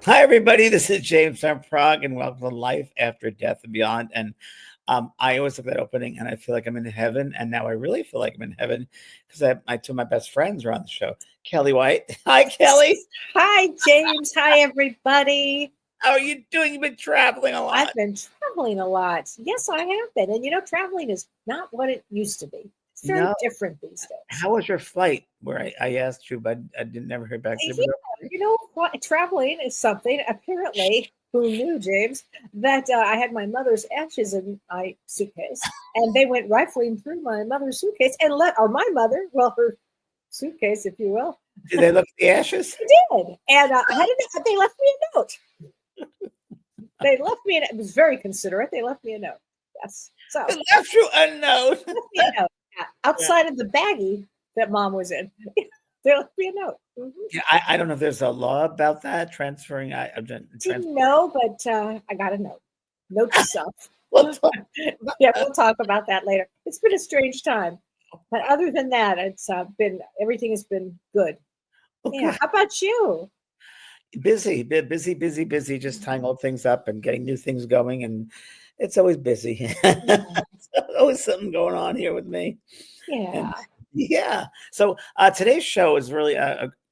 Hi, everybody. This is James from Prague, and welcome to Life After Death and Beyond. And I always look at that opening, and I feel like I'm in heaven. And now I really feel like I'm in heaven because my two of my best friends are on the show. Kelly White. Hi, Kelly. Hi, James. Hi, everybody. How are you doing? You've been traveling a lot. I've been traveling a lot. Yes, I have been. And traveling is not what it used to be. It's very No. different these days. How was your flight? Where I asked you, but I didn't never hear back. Traveling is something, apparently, who knew, James, that I had my mother's ashes in my suitcase, and they went rifling through my mother's suitcase and my mother, well, her suitcase, if you will. Did they look at the ashes? They did. And they left me a note. It was very considerate. They left me a note. Yes. So They left you a note. Outside of the baggie that Mom was in, they left me a note. Mm-hmm. Yeah, I don't know if there's a law about that transferring. Didn't know, but I got a note. Note to self. We'll We'll talk about that later. It's been a strange time, but other than that, it's everything has been good. Okay. Yeah. How about you? Busy, busy, just tying old things up and getting new things going. And it's always busy. Always something going on here with me. Yeah. And, yeah. So today's show is really,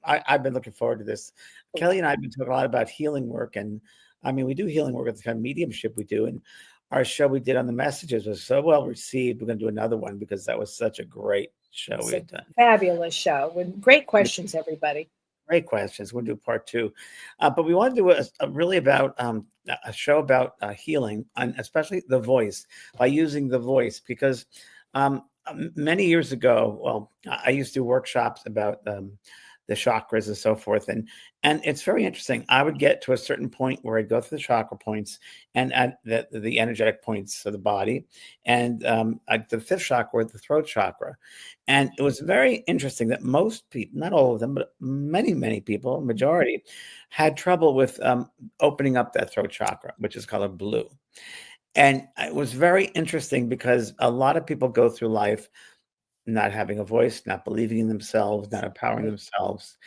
I've been looking forward to this. Kelly and I have been talking a lot about healing work. And I mean, we do healing work at the kind of mediumship we do. And our show we did on the messages was so well received. We're going to do another one because that was such a great show we had done. Fabulous show with great questions, everybody. Great questions. We'll do part two, but we want to do a really about a show about healing, and especially the voice, by using the voice, because many years ago, well, I used to do workshops about the chakras and so forth, and it's very interesting. I would get to a certain point where I'd go through the chakra points and at the energetic points of the body, and at the fifth chakra, the throat chakra. And it was very interesting that most people, not all of them, but many people, majority, had trouble with opening up that throat chakra, which is color blue. And it was very interesting because a lot of people go through life not having a voice, not believing in themselves, not empowering themselves.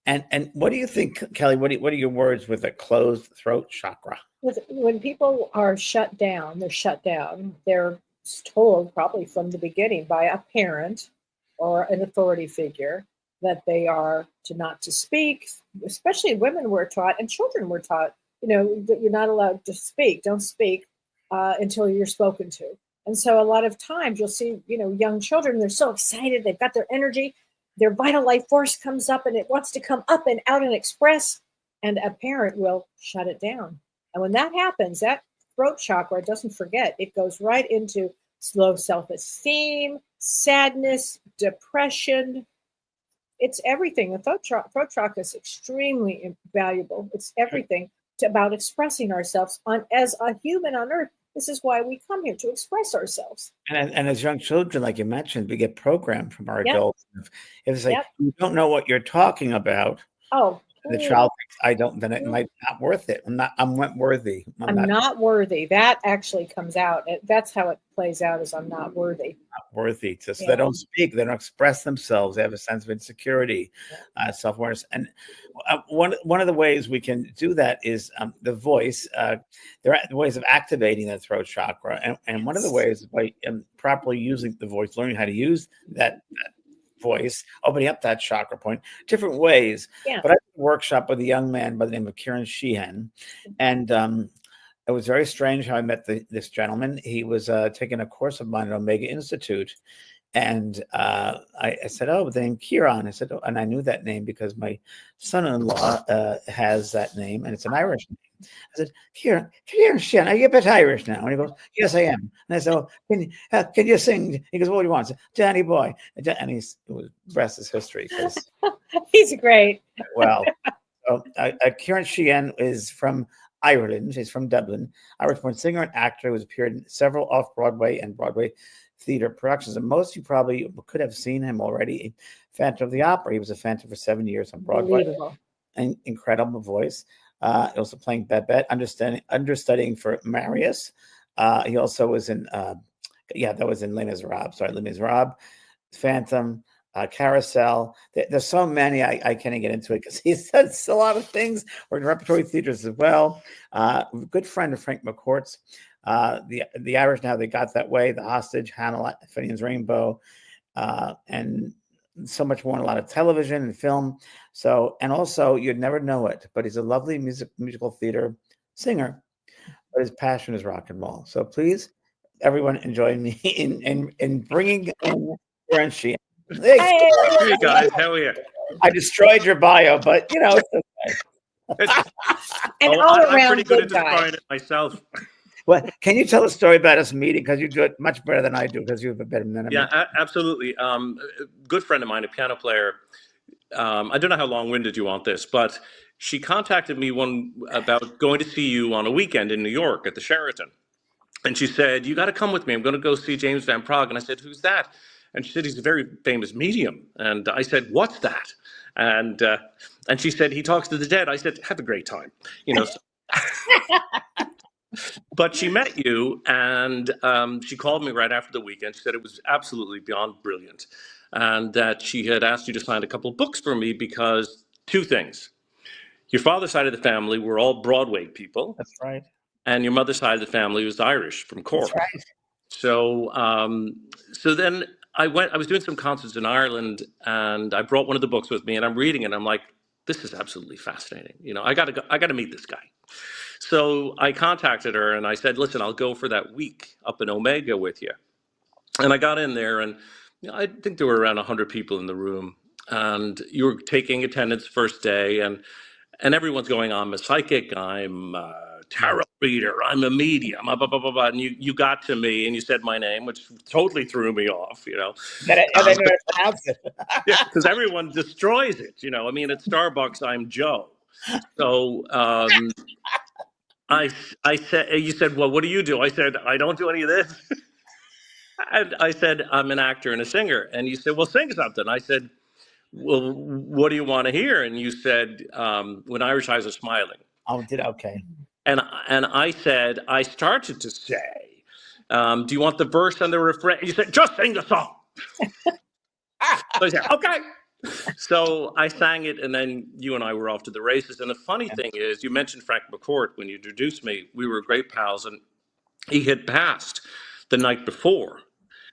And what do you think, Kelly? What are your words with a closed throat chakra? When people are shut down, they're shut down. They're told probably from the beginning by a parent or an authority figure that they are not to speak. Especially women were taught and children were taught, that you're not allowed to speak. Don't speak until you're spoken to. And so a lot of times you'll see, young children, they're so excited. They've got their energy, their vital life force comes up and it wants to come up and out and express. And a parent will shut it down. And when that happens, that throat chakra, doesn't forget, it goes right into low self-esteem, sadness, depression. It's everything. The throat chakra is extremely valuable. It's everything about expressing ourselves as a human on earth. This is why we come here, to express ourselves. And as young children, like you mentioned, we get programmed from our adults. If it's like, you don't know what you're talking about. Oh, the child thinks I don't, then it might not worth it. I'm not worthy. I'm not worthy. That actually comes out. That's how it plays out, is I'm not worthy. Not worthy. So they don't speak. They don't express themselves. They have a sense of insecurity, self-awareness. And one of the ways we can do that is the voice. There are ways of activating the throat chakra. And one of the ways is by properly using the voice, learning how to use that voice, opening up that chakra point, different ways. But I did a workshop with a young man by the name of Ciarán Sheehan, and it was very strange how I met this gentleman. He was taking a course of mine at Omega Institute, and I said, "Oh, the name Ciarán." I said, "Oh," and I knew that name because my son-in-law has that name, and it's an Irish name. I said, Ciarán Sheehan, are you a bit Irish now? And he goes, "Yes, I am." And I said, "Oh, can you sing?" He goes, "What do you want?" I said, "Danny Boy." And the rest is history. He's great. Well, so, Ciarán Sheehan is from Ireland. He's from Dublin. Irish-born singer and actor who has appeared in several off-Broadway and Broadway theater productions. And most of you probably could have seen him already. Phantom of the Opera. He was a Phantom for 7 years on Broadway. An incredible voice. Also playing Babette, understudying for Marius. He also was in, that was in Les Miserables. Sorry, Les Miserables, Phantom. Carousel. There's so many. I can't even get into it because he says a lot of things. Or in repertory theaters as well. Good friend of Frank McCourt's. The Irish Now They Got That Way, The Hostage, Hannah Finian's Rainbow, and so much more. A lot of television and film. So, and also you'd never know it, but he's a lovely musical theater singer. But his passion is rock and roll. So please, everyone, enjoy me in bringing in Ciarán Sheehan. Hey guys, how are you? I destroyed your bio, but it's okay. And I'm around pretty good at good guy. describing it myself. Well, can you tell a story about us meeting? Because you do it much better than I do, because you have a better memory. Yeah, absolutely. A good friend of mine, a piano player. I don't know how long-winded you want this, but she contacted me about going to see you on a weekend in New York at the Sheraton. And she said, you got to come with me. I'm going to go see James Van Praagh. And I said, who's that? And she said, he's a very famous medium. And I said, what's that? And she said, he talks to the dead. I said, have a great time. But she met you, and she called me right after the weekend. She said it was absolutely beyond brilliant, and that she had asked you to sign a couple of books for me because two things. Your father's side of the family were all Broadway people. That's right. And your mother's side of the family was Irish, from Cork. That's right. So then I was doing some concerts in Ireland, and I brought one of the books with me, and I'm reading it, and I'm like, this is absolutely fascinating. I got to meet this guy. So I contacted her and I said, listen, I'll go for that week up in Omega with you. And I got in there, and I think there were around 100 people in the room, and you were taking attendance first day, and everyone's going, I'm a psychic, I'm a tarot reader, I'm a medium, blah, blah, blah, blah. And you got to me and you said my name, which totally threw me off, Yeah, because everyone destroys it, I mean, at Starbucks, I'm Joe. So I said, you said, well, what do you do? I said, I don't do any of this. And I said, I'm an actor and a singer. And you said, well, sing something. I said, well, what do you want to hear? And you said, When Irish Eyes Are Smiling. Oh, okay. And I said, I started to say, do you want the verse and the refrain? You said, just sing the song. So I said, okay. So I sang it, and then you and I were off to the races. And the funny thing is, you mentioned Frank McCourt when you introduced me. We were great pals, and he had passed the night before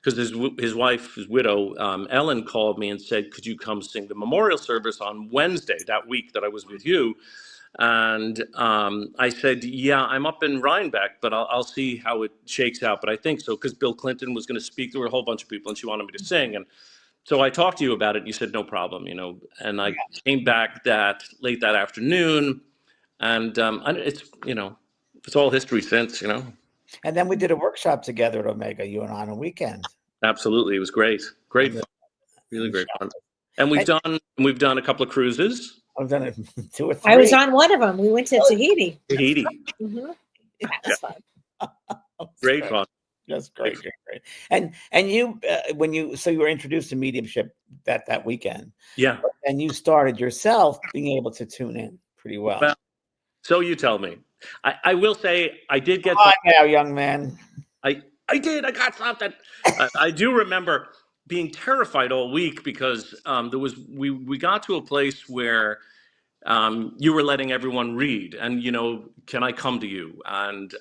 because his wife, his widow, Ellen, called me and said, could you come sing the memorial service on Wednesday, that week that I was with you? And I said, yeah, I'm up in Rhinebeck, but I'll see how it shakes out. But I think so, because Bill Clinton was going to speak. There were a whole bunch of people, and she wanted me to sing. And so I talked to you about it, and you said, no problem, and I came back late that afternoon, and it's, it's all history since, And then we did a workshop together at Omega, you and I, on a weekend. Absolutely. It was great. Great fun. Really great fun. And we've done a couple of cruises. I've done it 2 or 3. I was on one of them. We went to Tahiti. Tahiti. Mm-hmm. That's fun. Great fun. That's great. And you, you were introduced to mediumship that weekend. Yeah. And you started yourself being able to tune in pretty well. So you tell me. I will say I did get. Now, young man. I I got something. I do remember being terrified all week because we got to a place where you were letting everyone read, and can I come to you? And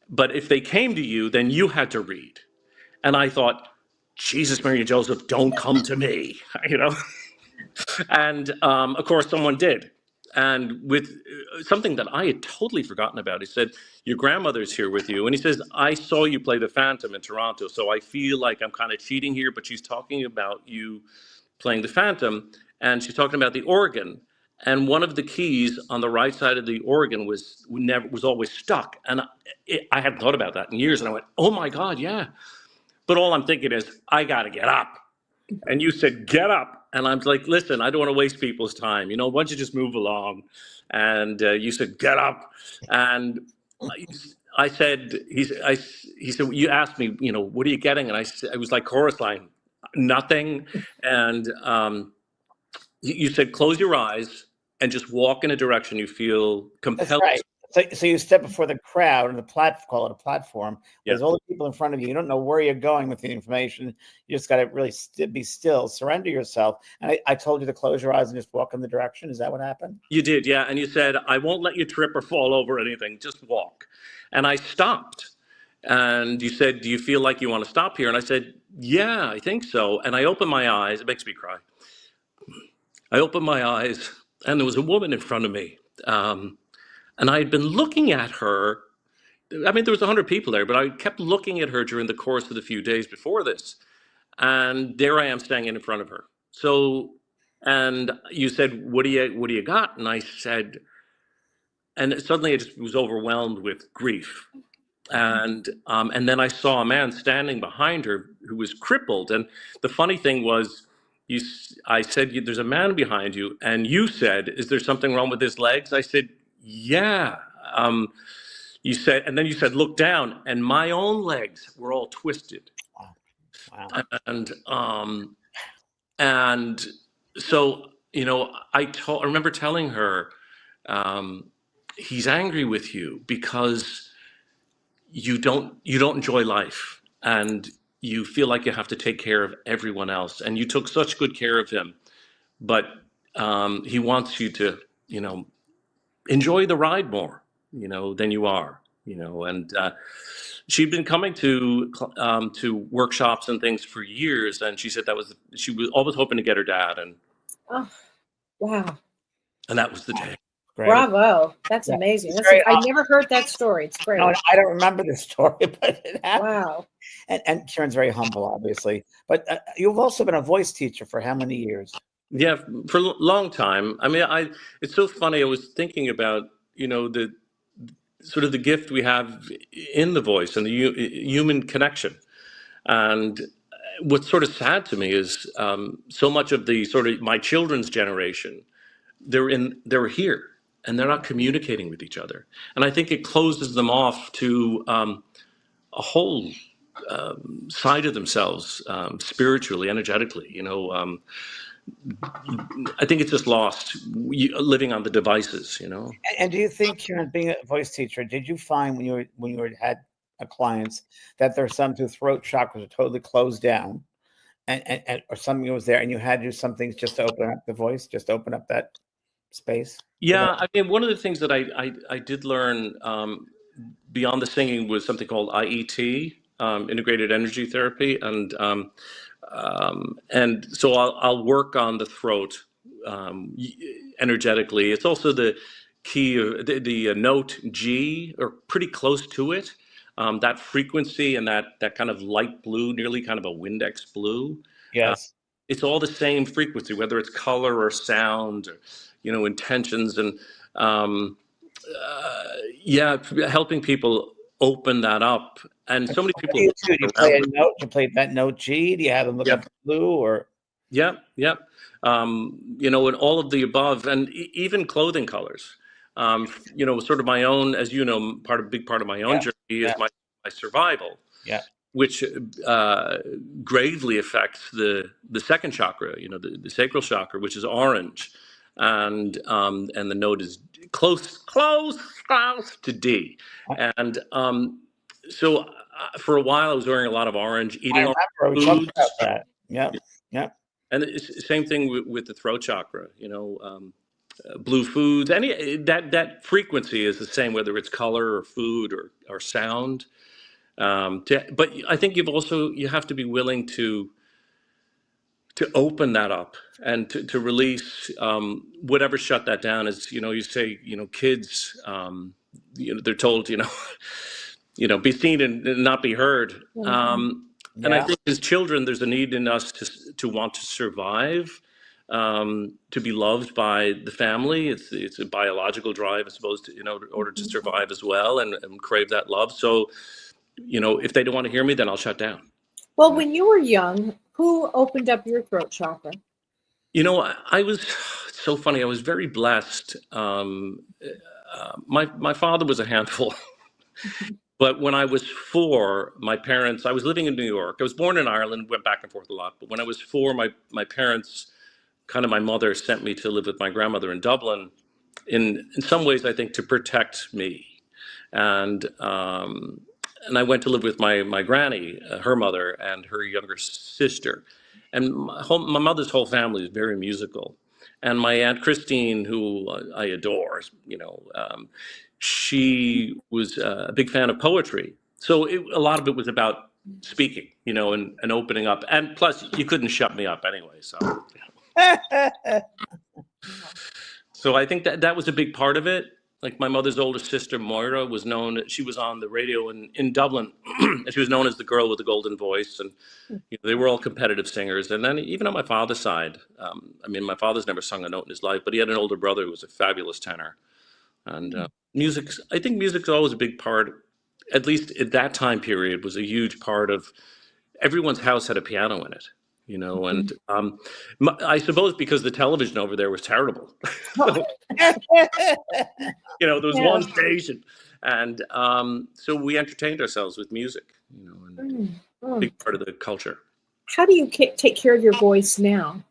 but if they came to you, then you had to read. And I thought, Jesus, Mary and Joseph, don't come to me, And of course, someone did. And with something that I had totally forgotten about, he said, your grandmother's here with you. And he says, I saw you play the Phantom in Toronto, so I feel like I'm kind of cheating here, but she's talking about you playing the Phantom, and she's talking about the organ. And one of the keys on the right side of the organ was always stuck. And I hadn't thought about that in years. And I went, oh my God, yeah. But all I'm thinking is, I got to get up. And you said, get up. And I'm like, listen, I don't want to waste people's time. Why don't you just move along? And you said, get up. And I said, he said, you asked me, what are you getting? And I was like, chorus line, nothing. And you said, close your eyes and just walk in a direction you feel compelled. That's So you step before the crowd and call it a platform. Yeah. There's all the people in front of you. You don't know where you're going with the information. You just got to really be still, surrender yourself. And I told you to close your eyes and just walk in the direction. Is that what happened? You did, yeah. And you said, I won't let you trip or fall over anything. Just walk. And I stopped. And you said, do you feel like you want to stop here? And I said, yeah, I think so. And I opened my eyes. It makes me cry. I opened my eyes, and there was a woman in front of me. And I had been looking at her. I mean, there was 100 people there, but I kept looking at her during the course of the few days before this. And there I am standing in front of her. So, and you said, what do you got? And I said, and suddenly I just was overwhelmed with grief. And then I saw a man standing behind her who was crippled. And the funny thing was, I said, there's a man behind you. And you said, is there something wrong with his legs? I said, yeah. You said, and then you said, look down. And my own legs were all twisted. Wow. And so, I remember telling her, he's angry with you because you don't enjoy life, and you feel like you have to take care of everyone else, and you took such good care of him, but he wants you to enjoy the ride more than you are, and she'd been coming to workshops and things for years, and she said she was always hoping to get her dad, and Oh, wow. and that was the day. Great. Bravo. That's amazing. I never heard that story. It's great. No, I don't remember this story, but it happened. Wow. And Ciarán's very humble, obviously. But you've also been a voice teacher for how many years? Yeah, for a long time. I mean, it's so funny. I was thinking about, the sort of the gift we have in the voice and the human connection. And what's sort of sad to me is so much of the sort of my children's generation, they're here and they're not communicating with each other. And I think it closes them off to a whole side of themselves, spiritually, energetically. I think it's just lost living on the devices. And do you think, Ciarán, being a voice teacher, did you find when you had clients that there's some whose throat chakras are totally closed down, and or something was there, and you had to do some things just to open up the voice, just open up that space? Yeah, I mean, one of the things that I did learn beyond the singing was something called IET, integrated energy therapy, and so I'll work on the throat energetically. It's also the key, the note G, or pretty close to it. That frequency and that kind of light blue, nearly kind of a Windex blue. Yes. It's all the same frequency, whether it's color or sound, or, intentions, and helping people open that up. And so many people. Do you play a note? Do you play that note G? Do you have them look up blue or? Yeah. And all of the above, and even clothing colors. Sort of my own, as you know, big part of my own journey is my survival. Yeah. Which gravely affects the second chakra, the sacral chakra, which is orange, and the note is close to D, and so for a while I was wearing a lot of orange, eating we talked about that. Yeah. And it's the same thing with the throat chakra, blue foods, that frequency is the same, whether it's color or food or sound. But I think you have to be willing to open that up and to release whatever shut that down. As you say, kids, they're told, be seen and not be heard. And I think as children, there's a need in us to want to survive, to be loved by the family. It's a biological drive, I suppose, in order to survive as well, and crave that love. So, if they don't want to hear me, then I'll shut down. Well, when you were young, who opened up your throat chakra? I was so funny. I was very blessed. My father was a handful. But when I was 4, my parents, I was living in New York. I was born in Ireland, went back and forth a lot. But when I was 4, my parents, kind of my mother, sent me to live with my grandmother in Dublin. in some ways, I think, to protect me. And and I went to live with my granny, her mother, and her younger sister. And my mother's whole family is very musical. And my Aunt Christine, who I adore, she was a big fan of poetry. So a lot of it was about speaking, and opening up. And plus, you couldn't shut me up anyway. So I think that was a big part of it. Like my mother's older sister, Moira, she was on the radio in Dublin, and she was known as the girl with the golden voice. And they were all competitive singers. And then even on my father's side, my father's never sung a note in his life, but he had an older brother who was a fabulous tenor. And I think music's always a big part, at least at that time period, was a huge part of everyone's house had a piano in it. And I suppose because the television over there was terrible. So, there was one station, and so we entertained ourselves with music, and big part of the culture. How do you take care of your voice now?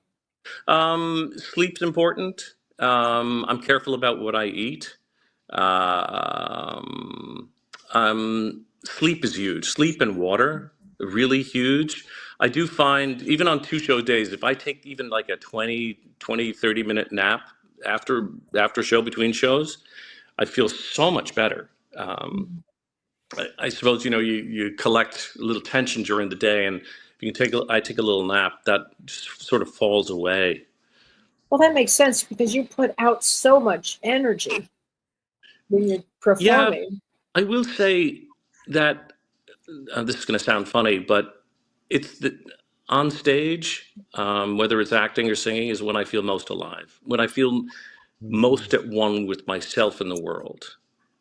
Sleep's important. I'm careful about what I eat. Sleep is huge. Sleep and water, really huge. I do find, even on 2-show days, if I take even like a 30-minute nap after show, between shows, I feel so much better. I suppose, you collect a little tension during the day, and if I take a little nap, that just sort of falls away. Well, that makes sense because you put out so much energy when you're performing. Yeah, I will say that this is going to sound funny, but it's on stage, whether it's acting or singing, is when I feel most alive, when I feel most at one with myself and the world.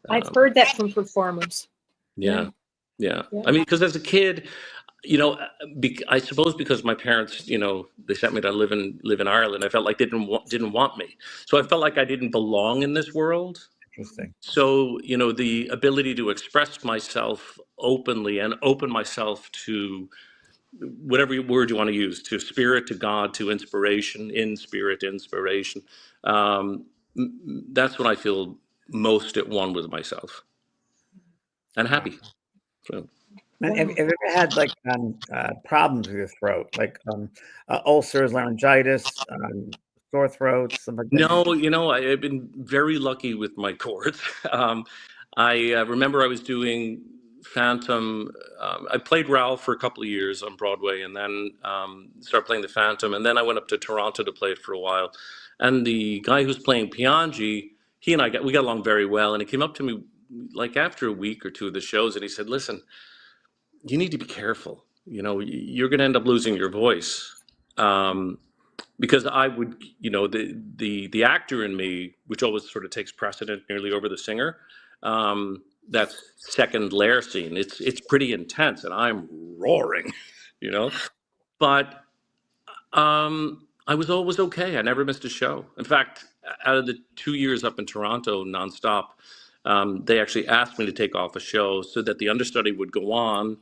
I've heard that from performers. Yeah. I mean, because as a kid, I suppose because my parents, they sent me to live in Ireland, I felt like they didn't want me. So I felt like I didn't belong in this world. Interesting. So, the ability to express myself openly and open myself to whatever word you want to use, to spirit, to God, to inspiration, inspiration. That's when I feel most at one with myself and happy. So. Have you ever had like problems with your throat, like ulcers, laryngitis, sore throats, something like that? No, I've been very lucky with my cords. I remember I was doing Phantom. I played Ralph for a couple of years on Broadway, and then started playing the Phantom. And then I went up to Toronto to play it for a while. And the guy who's playing Piangi, he and we got along very well. And he came up to me like after a week or two of the shows, and he said, "Listen, you need to be careful. You're going to end up losing your voice." Because I would, the actor in me, which always sort of takes precedent nearly over the singer, that second layer scene, it's pretty intense, and I'm roaring, But I was always okay. I never missed a show. In fact, out of the 2 years up in Toronto nonstop, they actually asked me to take off a show so that the understudy would go on,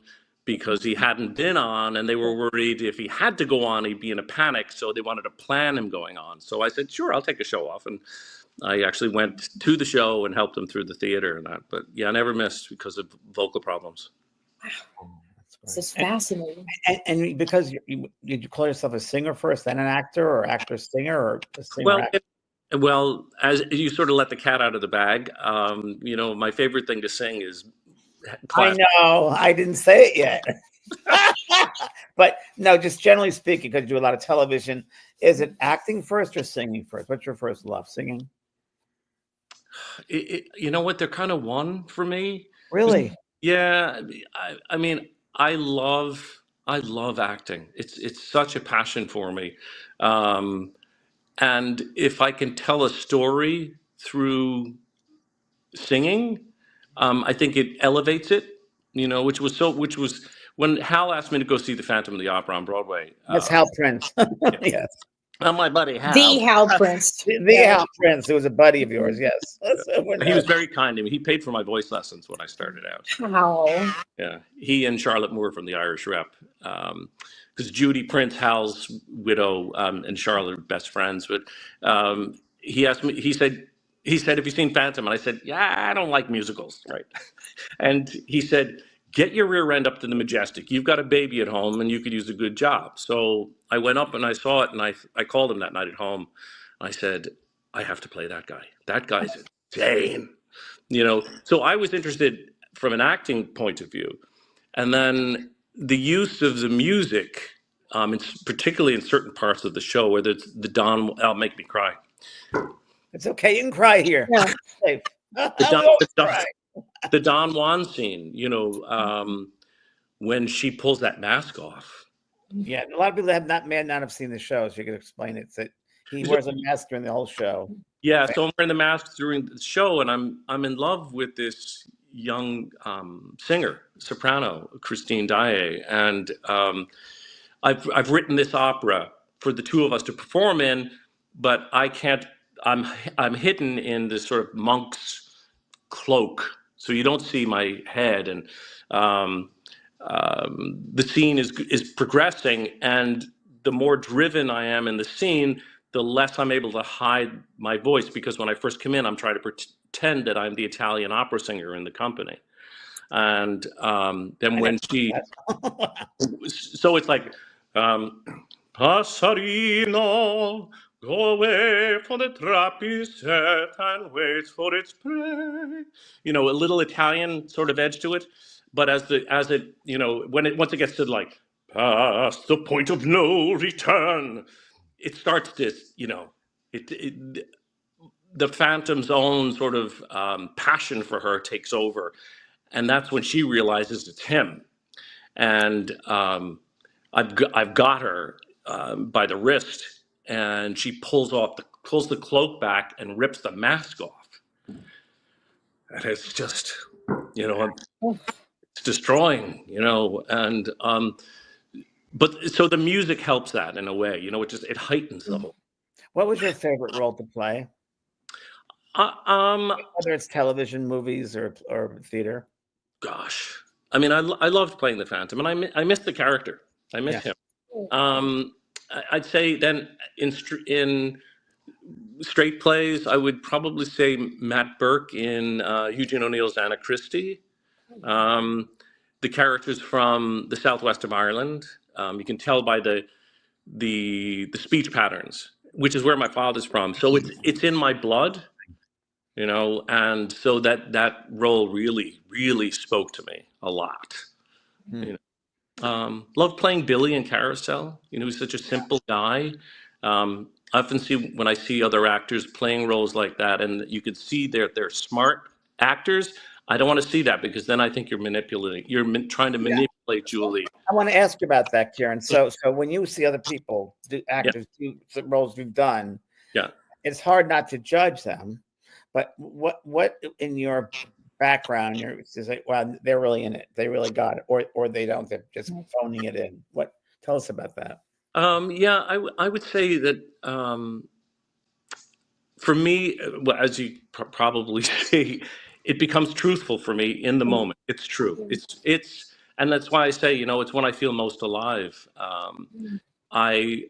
because he hadn't been on, and they were worried if he had to go on, he'd be in a panic. So they wanted to plan him going on. So I said, sure, I'll take a show off. And I actually went to the show and helped him through the theater and that. But yeah, I never missed because of vocal problems. Wow. This is fascinating. And because you call yourself a singer first, then an actor, or actor-singer, or a singer? Well, as you sort of let the cat out of the bag, my favorite thing to sing is classic. I know, I didn't say it yet. But no, just generally speaking, because you do a lot of television, is it acting first or singing first? What's your first love? Singing? You know what? They're kind of one for me. Really? Yeah. I mean, I love acting. It's such a passion for me. And if I can tell a story through singing, I think it elevates it, which was when Hal asked me to go see the Phantom of the Opera on Broadway. That's Hal Prince. Yes. My buddy Hal. The Hal Prince. The Hal Prince, who was a buddy of yours, yes. He was very kind to me. He paid for my voice lessons when I started out. Wow. Yeah. He and Charlotte Moore from the Irish Rep. Because Judy Prince, Hal's widow, and Charlotte are best friends. But he asked me, he said, he said, "Have you seen Phantom?" And I said, "Yeah, I don't like musicals." Right. And he said, "Get your rear end up to the Majestic. You've got a baby at home and you could use a good job." So I went up and I saw it, and I called him that night at home. I said, "I have to play that guy. That guy's insane." So I was interested from an acting point of view. And then the use of the music, particularly in certain parts of the show, whether it's the Don, I'll make me cry. It's okay. You can cry here. Yeah. Safe. The We Don, always the Don, cry. the Don Juan scene, when she pulls that mask off. Yeah, a lot of people may not have seen the show, so you could explain it. That he wears a mask during the whole show. Yeah, so I'm wearing the mask during the show, and I'm in love with this young singer, soprano, Christine Daae, and I've written this opera for the two of us to perform in, but I can't. I'm hidden in this sort of monk's cloak, so you don't see my head, and the scene is progressing, and the more driven I am in the scene, the less I'm able to hide my voice, because when I first come in, I'm trying to pretend that I'm the Italian opera singer in the company. And then when she, so it's like, Passarino, go away from the trap is set and waits for its prey. A little Italian sort of edge to it. But once it gets to like, past the point of no return, it starts this, the Phantom's own sort of passion for her takes over, and that's when she realizes it's him. And I've got her by the wrist, and she pulls the cloak back and rips the mask off, and it's just, it's destroying, and but so the music helps that in a way, it heightens the whole. What was your favorite role to play? Whether it's television, movies, or theater. Gosh, I mean, I loved playing the Phantom, and I miss the character. I miss him. I'd say then in straight plays, I would probably say Matt Burke in Eugene O'Neill's Anna Christie. The characters from the southwest of Ireland. You can tell by the speech patterns, which is where my father's from. So it's in my blood, and so that role really, really spoke to me a lot. Love playing Billy in Carousel. He's such a simple guy. I often when I see other actors playing roles like that, and you can see they're smart actors. I don't want to see that, because then I think you're manipulating. You're trying to manipulate Julie. I want to ask you about that, Ciarán. So when you see other people, actors, do the roles you've done, it's hard not to judge them. But what in your background, you're like, wow, they're really in it. They really got it, or they don't. They're just phoning it in. Tell us about that. I would say that for me, as you probably see, it becomes truthful for me in the moment. It's true. It's, and that's why I say, it's when I feel most alive. I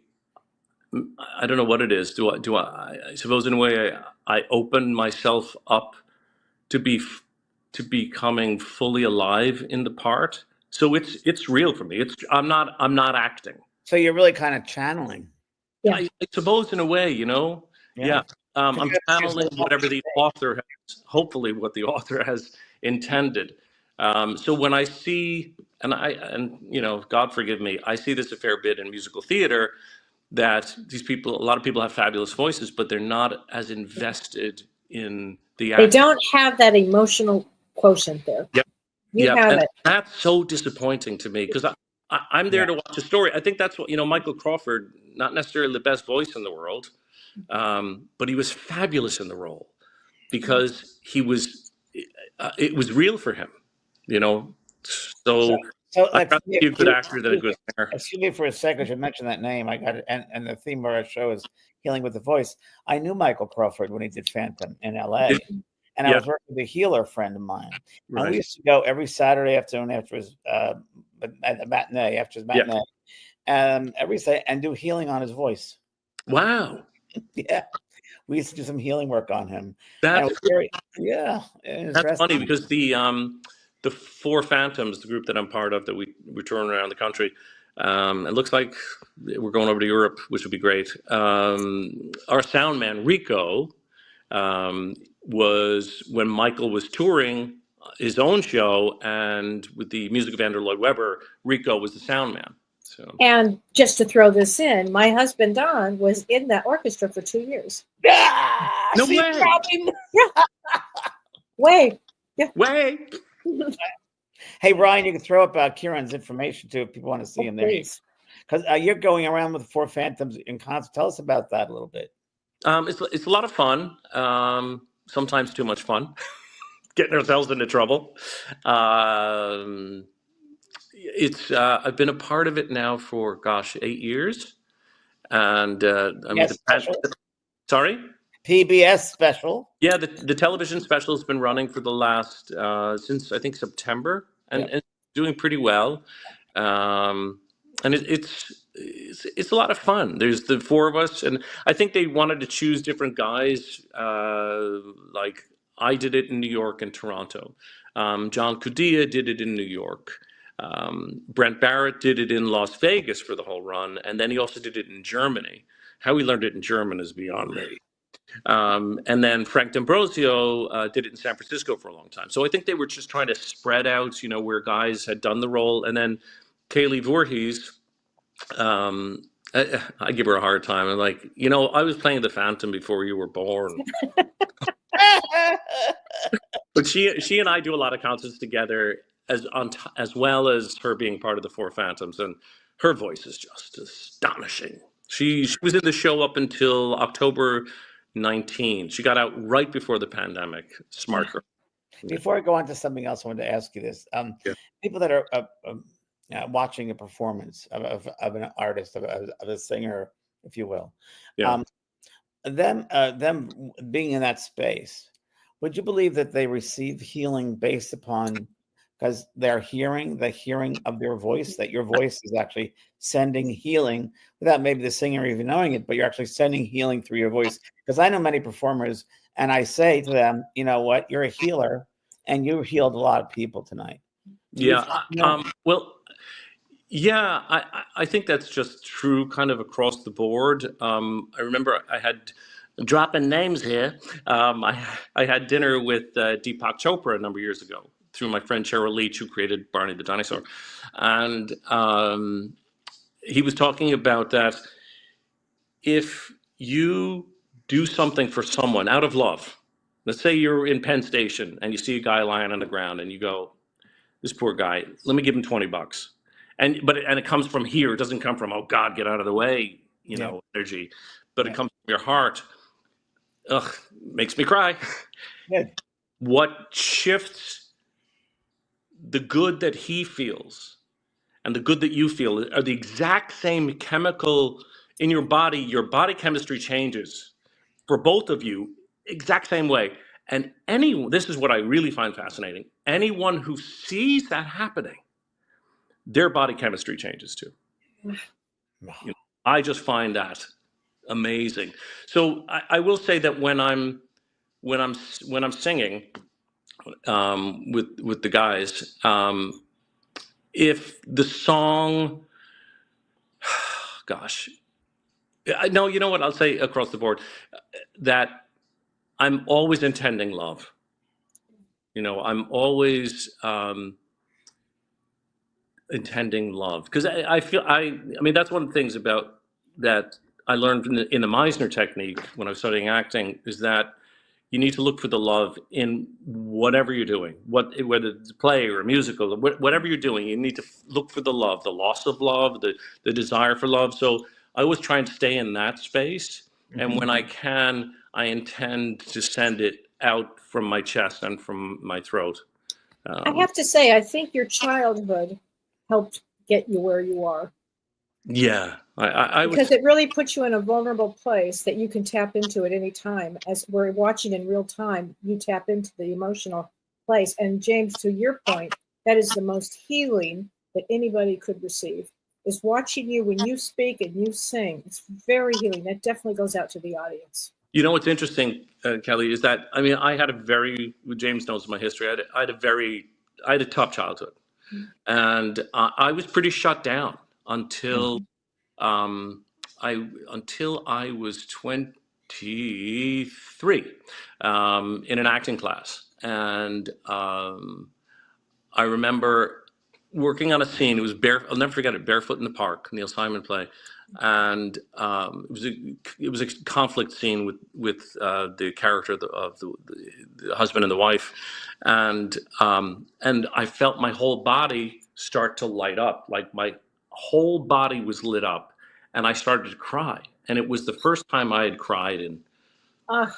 don't know what it is. I suppose in a way I open myself up to becoming fully alive in the part. So it's real for me. I'm not acting. So you're really kind of channeling. Yeah. I suppose in a way, Yeah. I'm channeling whatever the author has, hopefully what the author has intended. So when I see, and God forgive me, I see this a fair bit in musical theater, that a lot of people have fabulous voices, but they're not as invested in the acting. They don't have that emotional quotient there. Yep. You have it. That's so disappointing to me, because I'm there to watch a story. I think that's what, Michael Crawford, not necessarily the best voice in the world, but he was fabulous in the role, because it was real for him, So I'd rather be a good actor than a good singer. Excuse me for a second, you mentioned that name. I got it, and the theme of our show is healing with the voice. I knew Michael Crawford when he did Phantom in LA. And I was working with a healer friend of mine. Right. And we used to go every Saturday afternoon after his matinee, every Saturday, and do healing on his voice. Wow. Yeah. We used to do some healing work on him. And it That's was very, yeah, That's funny interesting. because the Four Phantoms, the group that I'm part of, that we tour around the country. It looks like we're going over to Europe, which would be great. Our sound man Rico was when Michael was touring his own show, and with the music of Andrew Lloyd Webber, Rico was the sound man. So And just to throw this in, my husband Don was in that orchestra for 2 years. Ah, no see, way, Robin. Way. way. Hey, Ryan, you can throw up Kieran's information too if people want to see him there. Please. Because you're going around with Four Phantoms in concert. Tell us about that a little bit. It's a lot of fun. Sometimes too much fun, getting ourselves into trouble. It's I've been a part of it now for 8 years, and I mean, Yes, special. sorry. PBS special. Yeah, the television special has been running for the last since I think September, and it's doing pretty well. And it's a lot of fun. There's the four of us, and I think they wanted to choose different guys. Like I did it in New York and Toronto. John Cudilla did it in New York. Brent Barrett did it in Las Vegas for the whole run, and then he also did it in Germany. How he learned it in German is beyond me. And then Frank D'Ambrosio did it in San Francisco for a long time. So I think they were just trying to spread out, where guys had done the role. And then Kaylee Voorhees, I give her a hard time. I'm like, I was playing the Phantom before you were born. But she and I do a lot of concerts together, as well as her being part of the Four Phantoms, and her voice is just astonishing. She was in the show up until October 19. She got out right before the pandemic. Smart girl. Before I go on to something else, I wanted to ask you this. People that are watching a performance of an artist, of a singer, if you will, them being in that space, would you believe that they receive healing based upon, because they're hearing the hearing of their voice, that your voice is actually sending healing without maybe the singer even knowing it, but you're actually sending healing through your voice? Because I know many performers, and I say to them, you know what, you're a healer, and you healed a lot of people tonight. Well, yeah, I think that's just true kind of across the board. I remember I had, dropping names here, I had dinner with Deepak Chopra a number of years ago through my friend Cheryl Leach, who created Barney the Dinosaur. And he was talking about that if you do something for someone out of love, let's say you're in Penn Station and you see a guy lying on the ground and you go, this poor guy, let me give him $20. And it comes from here. It doesn't come from, oh God, get out of the way, energy. But it comes from your heart. Ugh, makes me cry. What shifts the good that he feels and the good that you feel are the exact same chemical in your body. Your body chemistry changes for both of you exact same way. And this is what I really find fascinating. Anyone who sees that happening, their body chemistry changes too. I just find that amazing. So I will say that when I'm singing with the guys, if the song, gosh, no, you know what? I'll say across the board that I'm always intending love. I'm always intending love, because I feel I mean that's one of the things about that I learned in the Meisner technique when I was studying acting, is that you need to look for the love in whatever you're doing, whether it's a play or a musical, whatever you're doing. You need to look for the love, the loss of love, the desire for love. So I was trying to stay in that space, and when I can, I intend to send it out from my chest and from my throat. I have to say, I think your childhood helped get you where you are. Yeah, because it really puts you in a vulnerable place that you can tap into at any time. As we're watching in real time, you tap into the emotional place. And James, to your point, that is the most healing that anybody could receive, is watching you when you speak and you sing. It's very healing. That definitely goes out to the audience. You know what's interesting, Kelly, is that I mean I had a very James knows my history. I had a tough childhood, and I was pretty shut down until Mhm. um, until I was 23 in an acting class, and I remember working on a scene. It was I'll never forget it. Barefoot in the Park, Neil Simon play, and it was a conflict scene with the character of the husband and the wife, and I felt my whole body start to light up, like my whole body was lit up, and I started to cry, and it was the first time I had cried, Ah,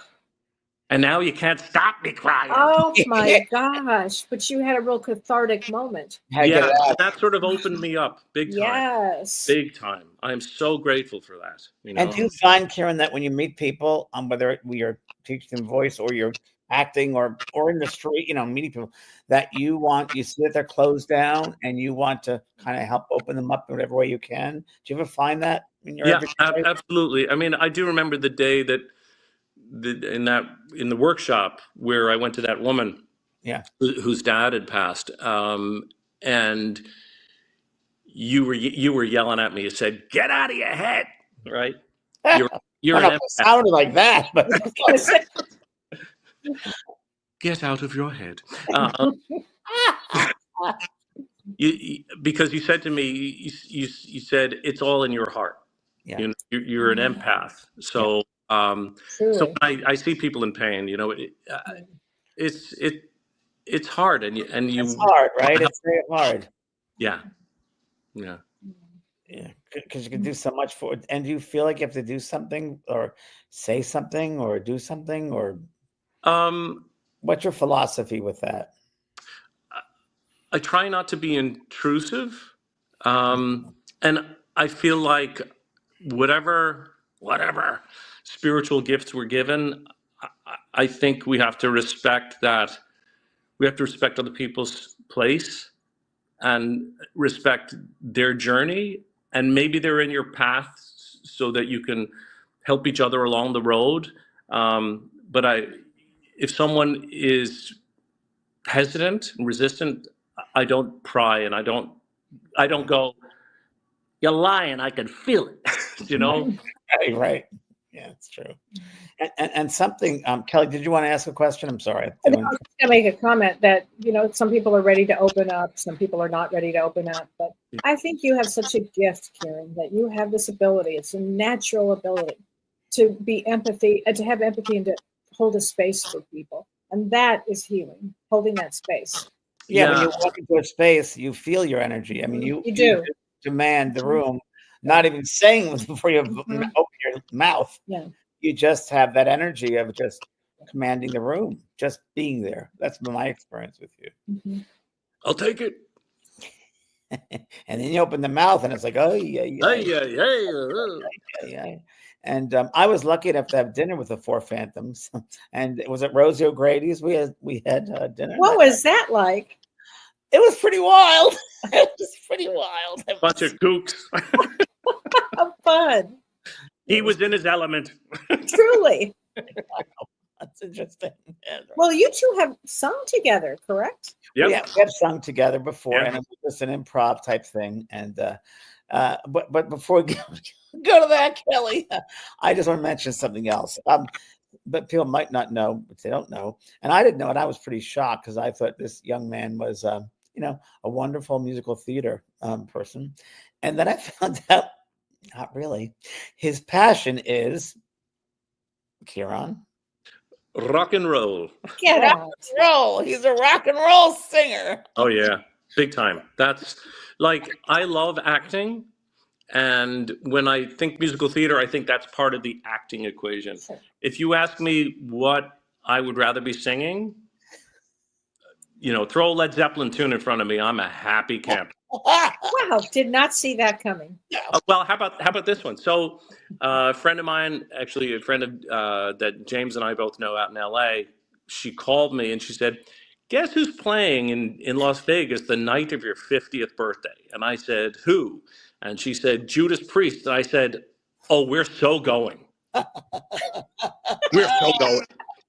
and now you can't stop me crying. oh my gosh! But you had a real cathartic moment. How to get Yeah, it and out. that sort of opened me up big time. Yes. Big time. I am so grateful for that. You And know. do you find, Kieran, that when you meet people, whether you're teaching them voice or you're acting or in the street, meeting people, that you sit there closed down and you want to kind of help open them up in whatever way you can? Do you ever find that in your Yeah, everyday life? absolutely. I mean, I do remember the day that in the workshop where I went to that woman Yeah. whose dad had passed, and you were yelling at me. You said, "Get out of your head!" Right? You're I you're don't know an if it empath. sounded like that, but Get out of your head. Because you said to me, you said it's all in your heart. yeah, You know, you're an empath. yeah. So Truly. when I see people in pain, it's it's hard, and It's you hard, want right? to help. It's very hard. Yeah, yeah. Yeah, because you can do so much for it. And do you feel like you have to do something or say something or do something, or Um, what's your philosophy with that? I try not to be intrusive, and I feel like whatever spiritual gifts we're given, I think we have to respect that. We have to respect other people's place and respect their journey, and maybe they're in your path so that you can help each other along the road. But if someone is hesitant and resistant, I don't pry, and I don't go, "You're lying, I can feel it." you know Right, right. Yeah, it's true. And something, Kelly, did you want to ask a question? I'm sorry. I was going to make a comment that, some people are ready to open up, some people are not ready to open up. But I think you have such a gift, Kieran, that you have this ability. It's a natural ability to be empathy and to have empathy and to hold a space for people. And that is healing, holding that space. Yeah, when Yeah, you walk into a space, you feel your energy. I mean, you You you do. demand the room, not even saying before you open your mouth. Yeah. You just have that energy of just commanding the room, just being there. That's been my experience with you. Mhm. I'll take it. And then you open the mouth, and it's like, oh yeah, yeah, Hey, yeah, yeah. yeah, yeah. And I was lucky enough to have dinner with the Four Phantoms, and it was at Rosie O'Grady's. We had dinner. What was that like? It was pretty wild. It was pretty wild. Bunch of kooks. How fun. He was in his element. Truly. That's interesting. Yeah, right. Well, you two have sung together, correct? Yep. We have sung together before, Yeah. and it was just an improv type thing. And but before we go to that, Kelly, I just want to mention something else. But people might not know, but they don't know, and I didn't know, and I was pretty shocked because I thought this young man was, a wonderful musical theater person, and then I found out not really. His passion is Ciarán. Rock and roll. Get Rock out. and roll. He's a rock and roll singer. Oh yeah, big time. That's like I love acting, and when I think musical theater, I think that's part of the acting equation. Sure. If you ask me what I would rather be singing, throw a Led Zeppelin tune in front of me, I'm a happy camper. Wow, did not see that coming. Well, how about this one? So, a friend of mine, actually a friend of that James and I both know out in LA, she called me and she said, "Guess who's playing in Las Vegas the night of your 50th birthday?" And I said, "Who?" And she said, "Judas Priest." And I said, "Oh, we're so going." We're still going.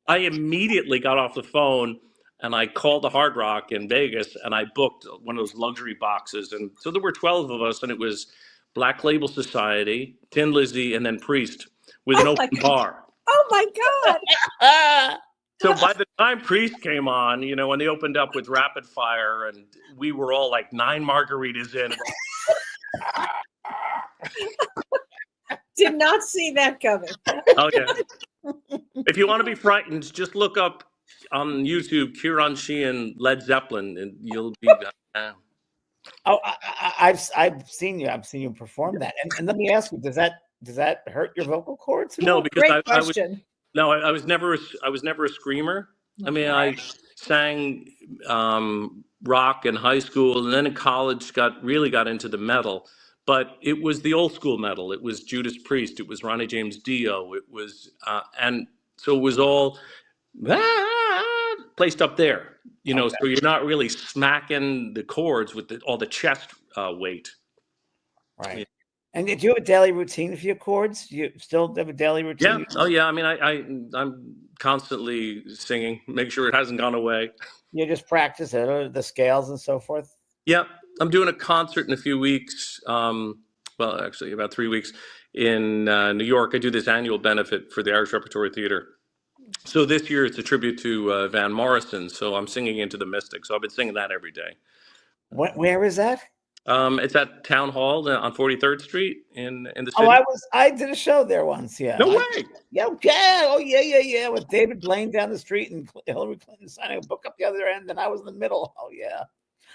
I immediately got off the phone and I called the Hard Rock in Vegas and I booked one of those luxury boxes. And so there were 12 of us, and it was Black Label Society, Tin Lizzy, and then Priest with an Oh my open God. bar. Oh my God. So by the time Priest came on, you know, when they opened up with Rapid Fire, and we were all like 9 margaritas in. Did not see that coming. Oh yeah. If you want to be frightened, just look up on YouTube Ciarán Sheehan Led Zeppelin, and you'll be. Oh, I've seen you. I've seen you perform that. And let me ask you, does that hurt your vocal cords at No, all? because Great I was question. I was never a screamer. I mean, I sang rock in high school, and then in college really got into the metal. But it was the old school metal. It was Judas Priest. It was Ronnie James Dio. It was and so it was all placed up there. You know, Okay. so you're not really smacking the chords with all the chest weight. Right. Yeah. And did you have a daily routine for your chords? Do you still have a daily routine? Yeah. Oh yeah. I mean, I'm constantly singing. Make sure it hasn't gone away. You just practice it, the scales and so forth? Yeah, I'm doing a concert in a few weeks. Well, actually, about 3 weeks in New York. I do this annual benefit for the Irish Repertory Theatre. So this year it's a tribute to Van Morrison. So I'm singing Into the Mystic. So I've been singing that every day. Where is that? It's at Town Hall on 43rd Street in the city. Oh, I did a show there once. Yeah. No way. Yeah. Oh, yeah. With David Blaine down the street and Hillary Clinton signing a book up the other end, and I was in the middle. Oh, yeah.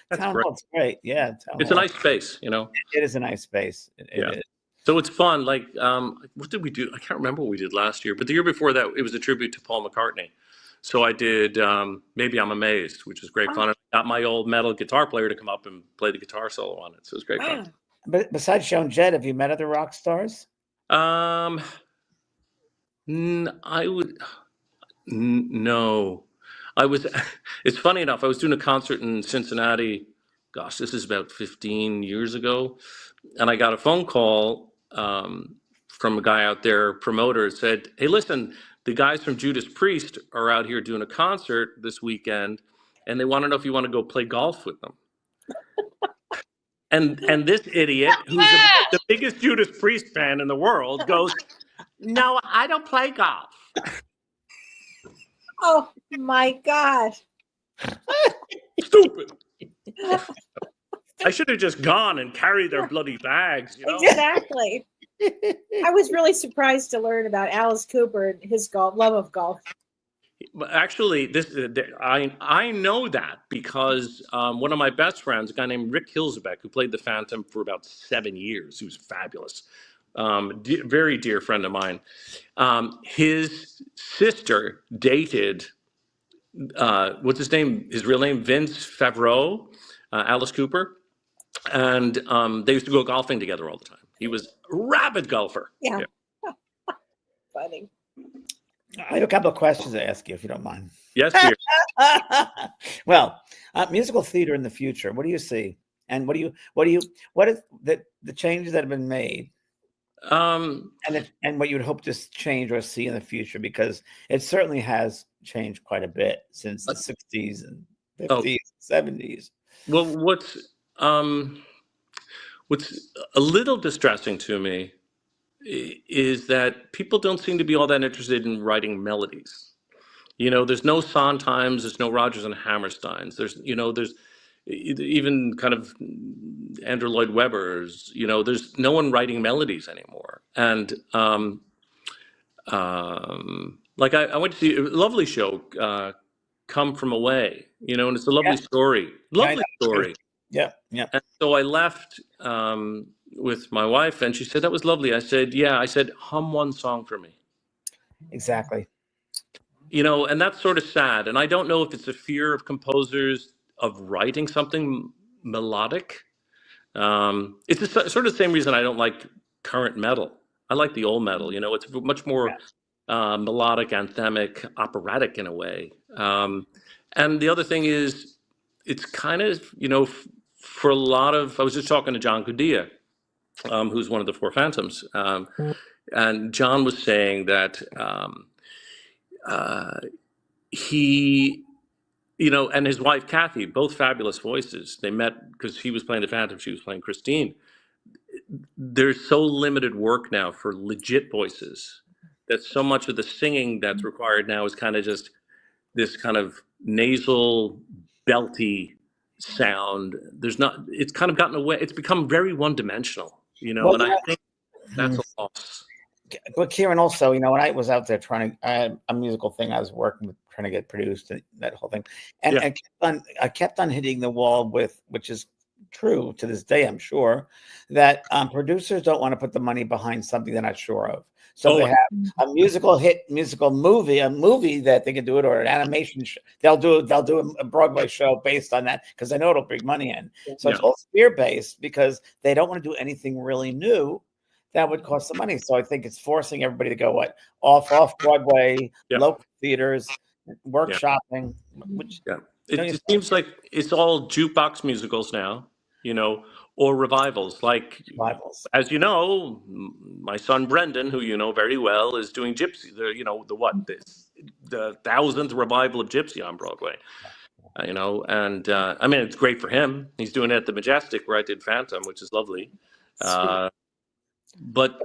That's Town great. Hall's great. Yeah. It's a nice space, you know. It is a nice space. It is. So it's fun. Like, what did we do? I can't remember what we did last year, but the year before that, it was a tribute to Paul McCartney. So I did Maybe I'm Amazed, which was great fun. I got my old metal guitar player to come up and play the guitar solo on it. So it was great fun. But besides Joan Jett, have you met other rock stars? No. It's funny enough, I was doing a concert in Cincinnati. Gosh, this is about 15 years ago. And I got a phone call from a guy out there, promoter, said, "Hey, listen, the guys from Judas Priest are out here doing a concert this weekend, and they want to know if you want to go play golf with them." And this idiot, who's the biggest Judas Priest fan in the world, goes, "No, I don't play golf." Oh my God. Stupid. I should have just gone and carried their bloody bags, you know? Exactly. I was really surprised to learn about Alice Cooper and his love of golf. Actually, I know that because one of my best friends, a guy named Rick Hilsebeck, who played the Phantom for about 7 years, who's fabulous, very dear friend of mine. His sister dated, what's his name? His real name, Vince Favreau, Alice Cooper. And they used to go golfing together all the time. He was a rabid golfer. Yeah. Funny. I have a couple of questions to ask you, if you don't mind. Yes, dear. Well, musical theater in the future. What do you see? And what is the changes that have been made? And what you would hope to change or see in the future, because it certainly has changed quite a bit since the 60s and 50s, 70s. Well, what's a little distressing to me is that people don't seem to be all that interested in writing melodies. You know, there's no Sondheims, there's no Rodgers and Hammersteins. There's even kind of Andrew Lloyd Webber's. You know, there's no one writing melodies anymore. And like I went to see a lovely show, Come From Away. You know, and it's a lovely story, lovely story. Yeah. And so I left with my wife, and she said, "That was lovely." I said, "Yeah." I said, "Hum one song for me." Exactly. You know, and that's sort of sad. And I don't know if it's a fear of composers of writing something melodic. It's sort of the same reason I don't like current metal. I like the old metal. You know, it's much more melodic, anthemic, operatic in a way. And the other thing is, it's kind of, you know, for a lot of, I was just talking to John Gudea, who's one of the Four Phantoms. And John was saying that he, and his wife Kathy, both fabulous voices. They met because he was playing the Phantom, she was playing Christine. There's so limited work now for legit voices that so much of the singing that's required now is kind of just this kind of nasal, belty sound. There's not. It's kind of gotten away. It's become very one-dimensional, Well, and I think that's a loss. But Ciarán, also, when I was out there I had a musical thing I was working with, trying to get produced, and that whole thing, and Yeah. I kept on hitting the wall with, which is true to this day, I'm sure, that producers don't want to put the money behind something they're not sure of. So if they have a musical movie, a movie that they can do it, or an animation show, they'll do a Broadway show based on that because they know it'll bring money in. So it's all fear based because they don't want to do anything really new that would cost some money. So I think it's forcing everybody to go off Broadway, local theaters, workshopping. Which it just seems like it's all jukebox musicals now, or revivals. Like as you know, my son Brendan, who you know very well, is doing Gypsy. The 1,000th revival of Gypsy on Broadway. And I mean, it's great for him. He's doing it at the Majestic where I did Phantom, which is lovely. But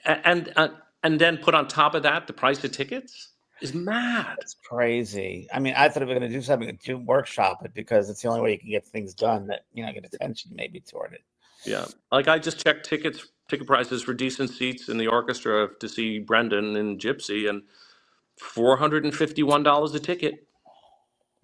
and then put on top of that the price of tickets is mad. It's crazy. I mean, I thought we were going to do something to workshop it because it's the only way you can get things done that get attention maybe toward it. Yeah, like I just checked ticket prices for decent seats in the orchestra to see Brendan in Gypsy, and $451 a ticket.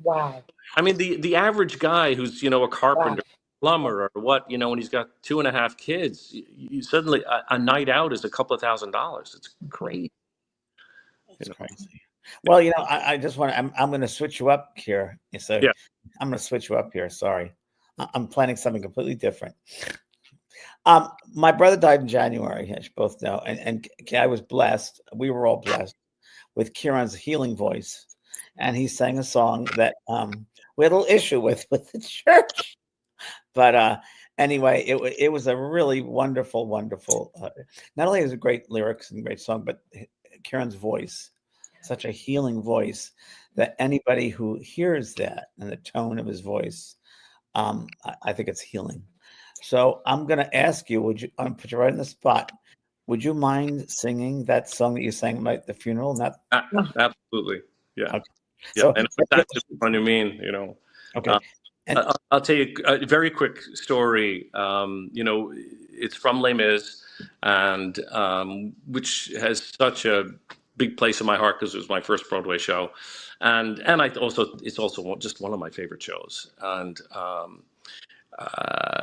Wow. I mean, the average guy who's a carpenter, plumber, or what, and he's got 2.5 kids, you suddenly a night out is a couple of $1,000s. It's crazy. It's crazy. Well, I just want to. I'm going to switch you up here. So I'm going to switch you up here. Sorry, I'm planning something completely different. My brother died in January, as you both know, and I was blessed. We were all blessed with Ciarán's healing voice, and he sang a song that we had a little issue with the church, but anyway, it was a really wonderful. Not only is it great lyrics and great song, but Ciarán's voice, such a healing voice that anybody who hears that and the tone of his voice, I think it's healing. So I'm going to ask you, I'm put you right in the spot. Would you mind singing that song that you sang at the funeral? Absolutely. Yeah. Okay. Yeah. So, and that's just what you mean, Okay. I'll tell you a very quick story. It's from Les Mis, and which has such a big place in my heart because it was my first Broadway show, and it's also just one of my favorite shows. And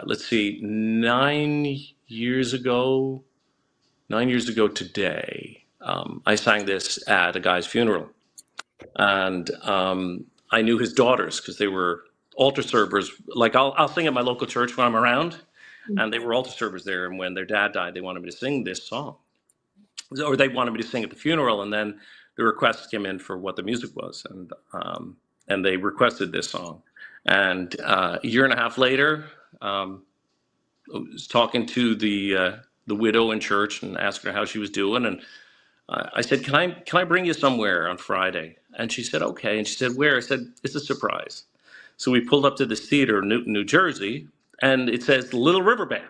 let's see, 9 years ago today, I sang this at a guy's funeral, and I knew his daughters because they were altar servers. Like I'll sing at my local church when I'm around, and they were altar servers there. And when their dad died, they wanted me to sing this song, or they wanted me to sing at the funeral. And then the requests came in for what the music was, and they requested this song. And a year and a half later, I was talking to the widow in church and asking her how she was doing, and I said, "Can I bring you somewhere on Friday?" And she said, "Okay." And she said, "Where?" I said, "It's a surprise." So we pulled up to this theater in Newton, New Jersey, and it says the Little River Band.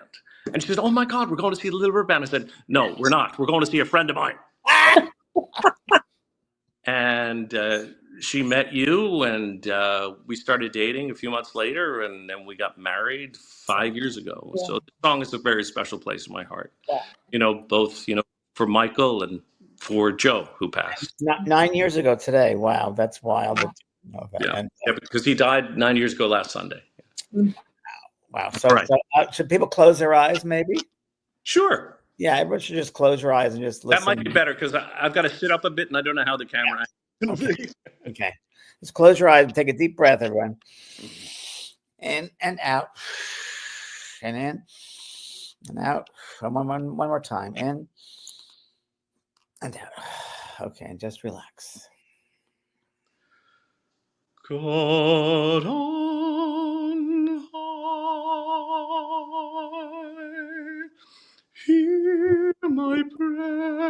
And she said, "Oh my God, we're going to see the Little River Band." I said, "No, we're not. We're going to see a friend of mine." And she met you, and we started dating a few months later, and then we got married 5 years ago. Yeah. So the song is a very special place in my heart. Yeah. Both, for Michael and for Joe, who passed. 9 years ago today. Wow, that's wild. Yeah, because he died 9 years ago last Sunday. Wow. So, should people close their eyes, maybe? Sure. Yeah, everyone should just close your eyes and just listen. That might be better because I've got to sit up a bit and I don't know how the camera. Okay. Just close your eyes and take a deep breath, everyone. In and out. And in and out. One more time. In and out. Okay, and just relax. God on high, hear my prayer.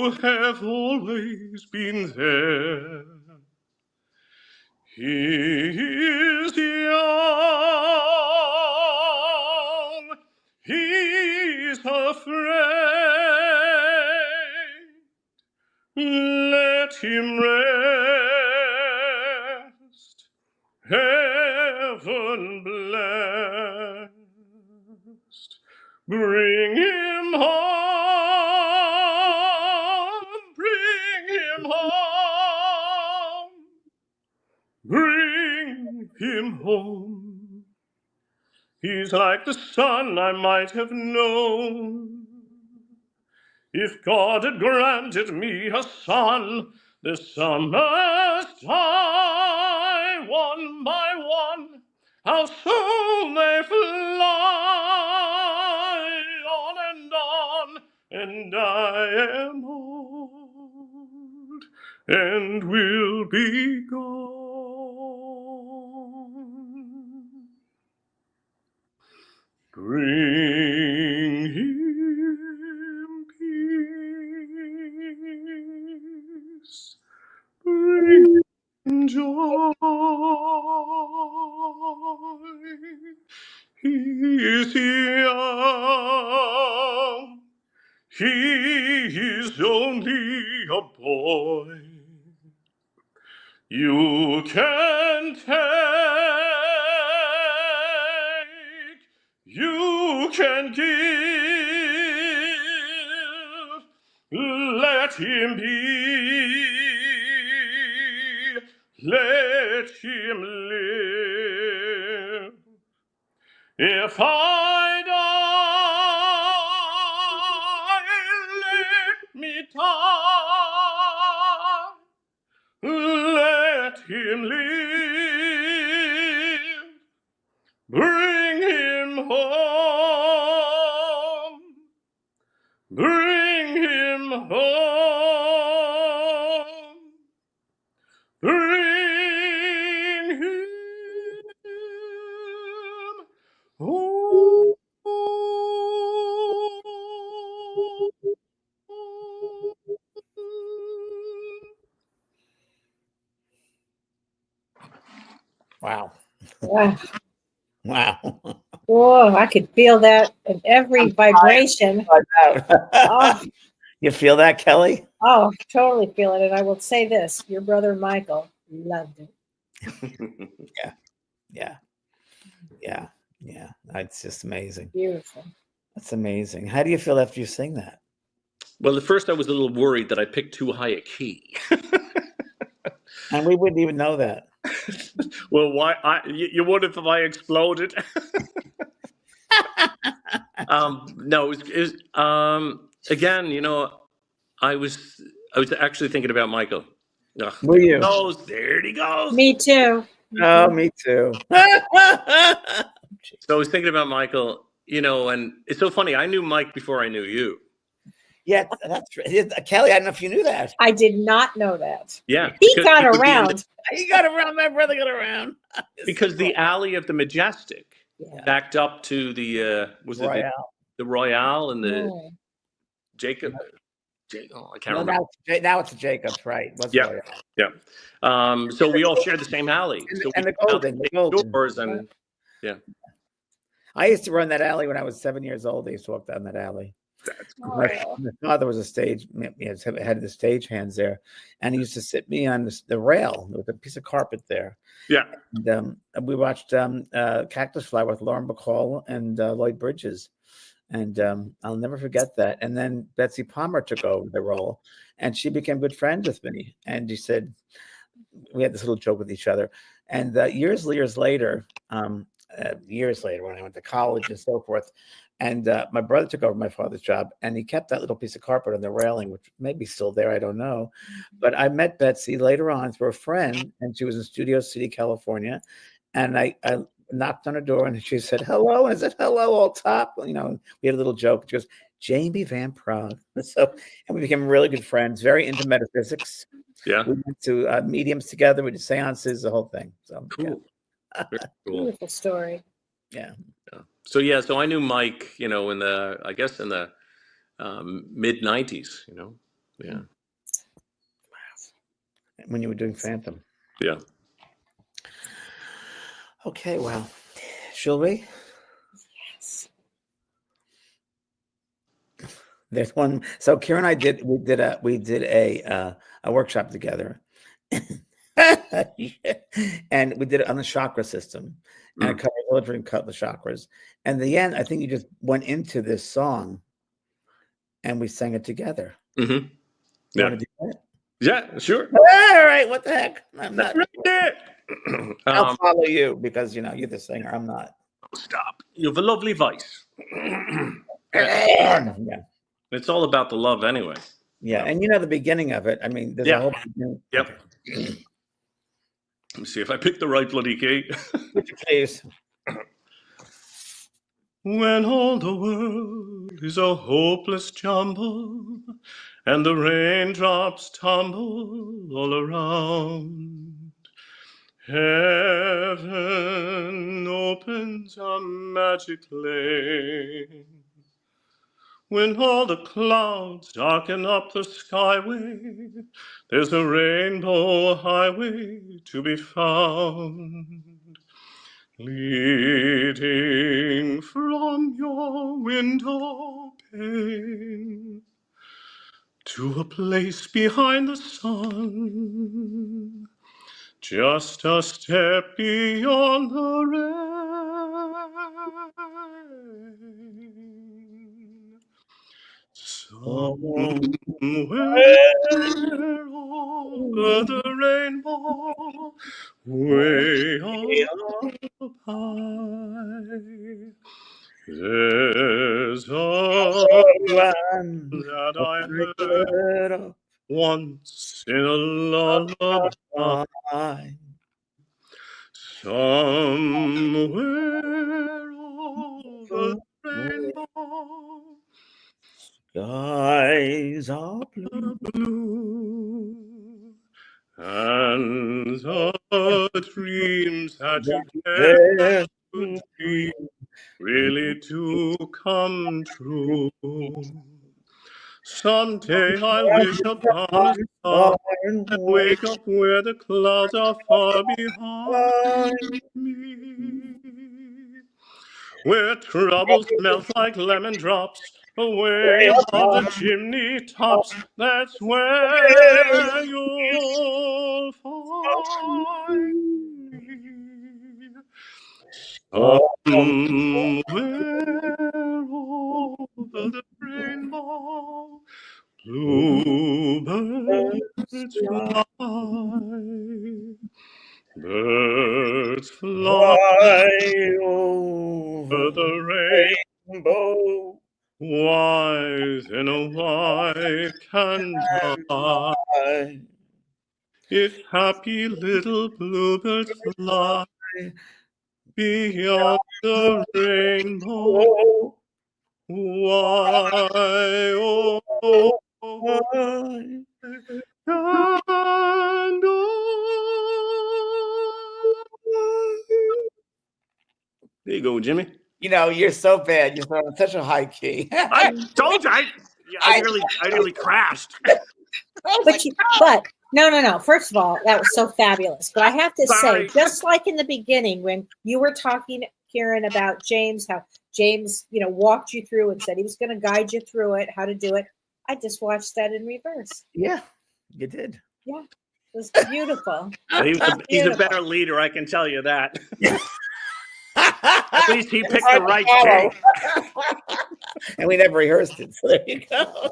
you have always been there. He is young, he's afraid. Let him rest, heaven blessed. Bring him home, bring him home, bring him home. He's like the son I might have known. If God had granted me a son, the summers die one by one. How soon they fly on, and I am old and will be gone. Bring him peace, bring him joy. He is young, he is only a boy. You can take, you can give, let him be, let him live. If I die, let me die. Let him live, bring him home, bring him home, bring him home. Wow. Wow. Wow. Oh, I could feel that in every vibration. Oh, You feel that, Kelly? oh, I totally feel it. And I will say this, your brother Michael loved it. Yeah. Yeah. Yeah. It's just amazing. Beautiful. That's amazing. How do you feel after you sing that? Well, at first I was a little worried that I picked too high a key. And we wouldn't even know that. Well, why? You would if I exploded. No, again, I was actually thinking about Michael. Ugh, Were you? There he goes. Me too. Oh, me too. So I was thinking about Michael, and it's so funny. I knew Mike before I knew you. Yeah, that's right. Kelly, I don't know if you knew that. I did not know that. Yeah. He got around. He got around. My brother got around. Because the alley of the Majestic backed up to the Royale. the Royale and the Oh. Jacob. I can't remember. Now it's a Jacobs, right? Yeah. Royale. Yeah. So we all shared the same alley. And the Golden. Doors and yeah. I used to run that alley when I was 7 years old. I used to walk down that alley. My father was a stage, had the stage hands there, and he used to sit me on the rail with a piece of carpet there. Yeah. And we watched Cactus Fly with Lauren Bacall and Lloyd Bridges. And I'll never forget that. And then Betsy Palmer took over the role, and she became good friends with me. And she said, we had this little joke with each other. And years later, when I went to college and so forth, and my brother took over my father's job, and he kept that little piece of carpet on the railing, which may be still there, I don't know. But I met Betsy later on through a friend, and she was in Studio City, California. And I knocked on her door, and she said, hello. And I said, hello, all top. We had a little joke. She goes, Jamie Van Prague. And we became really good friends, very into metaphysics. Yeah. We went to mediums together. We did seances, the whole thing. So cool. Yeah. Very cool. Beautiful story. Yeah. So I knew Mike, in the mid 90s, Yeah. When you were doing Phantom. Yeah. Okay, well, shall we? Yes. There's one. So Kira and I we did a workshop together, and we did it on the chakra system, and it covered all different the chakras. And in the end, I think you just went into this song, and we sang it together. Mm-hmm. You Yeah. want to do that? Yeah, sure. All right. What the heck? I'm not. I'll Um, follow you because you're the singer. I'm not. Stop. You have a lovely voice. Yeah. It's all about the love anyway. Yeah, and the beginning of it. I mean, there's a whole. Yep. Okay. Let me see if I picked the right bloody key. Would you please? When all the world is a hopeless jumble, and the raindrops tumble all around, heaven opens a magic lane. When all the clouds darken up the skyway, there's a rainbow highway to be found, leading from your window pane to a place behind the sun, just a step beyond the rain. Somewhere over the rainbow, way up high, there's a that I heard once in a lullaby. Somewhere over the rainbow, Skies are blue, and the dreams that you dare to dream really do come true. Someday I'll wish upon a star and wake up where the clouds are far behind me, where troubles melt like lemon drops away above the chimney tops. That's where you'll find me. Somewhere over the rainbow, bluebirds fly. Birds fly over the rainbow, wise in a white canton. If happy little bluebirds fly beyond the rainbow, why, oh, and there you go, Jimmy. You're so bad. You're on such a high key. I told you, I nearly crashed. But no. First of all, that was so fabulous. But I have to Sorry. say, just like in the beginning when you were talking, Ciarán, about James, how James, walked you through and said he was going to guide you through it, how to do it. I just watched that in reverse. Yeah, you did. Yeah, it was beautiful. He's a better leader, I can tell you that. At least he picked the right key. And we never rehearsed it, so there you go.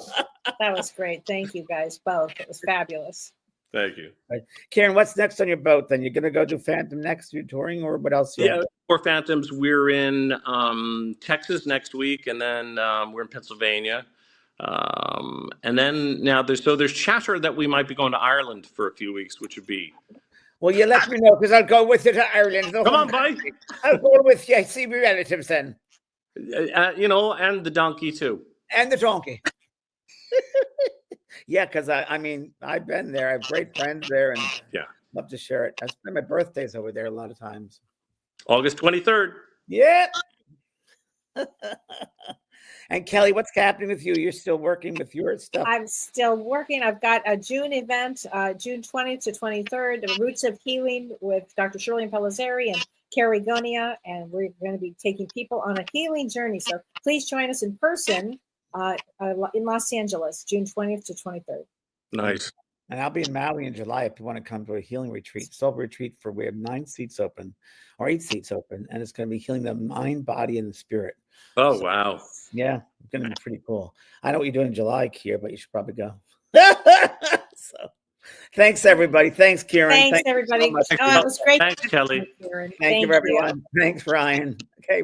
That was great. Thank you guys both. It was fabulous. Thank you. Right. Ciarán, what's next on your boat then? You're going to go do Phantom next? You're touring, or what else? Yeah, for Phantoms, we're in Texas next week, and then we're in Pennsylvania. And then now there's chatter that we might be going to Ireland for a few weeks, which would be. Well, you let me know because I'll go with you to Ireland. Come on, bye. I'll go with you. See my relatives then. And the donkey too. And the donkey. Yeah, because I've been there. I have great friends there, and love to share it. I spend my birthdays over there a lot of times. August 23rd. Yeah. And Kelly, what's happening with you? You're still working with your stuff. I'm still working. I've got a June event, June 20th to 23rd, the Roots of Healing with Dr. Shirley Pellizzeri and Carrie Gonia, and we're going to be taking people on a healing journey. So please join us in person in Los Angeles, June 20th to 23rd. Nice. And I'll be in Maui in July if you want to come to a healing retreat, soul retreat we have 9 seats open or 8 seats open, and it's going to be healing the mind, body, and the spirit. Oh, wow. Yeah, it's going to be pretty cool. I know what you're doing in July, Kier, but you should probably go. So, thanks, everybody. Thanks, Kieran. Thanks everybody. So much. It was great. Thanks, Kelly. Kieran. Thank you, everyone. Thanks, Ryan. Okay.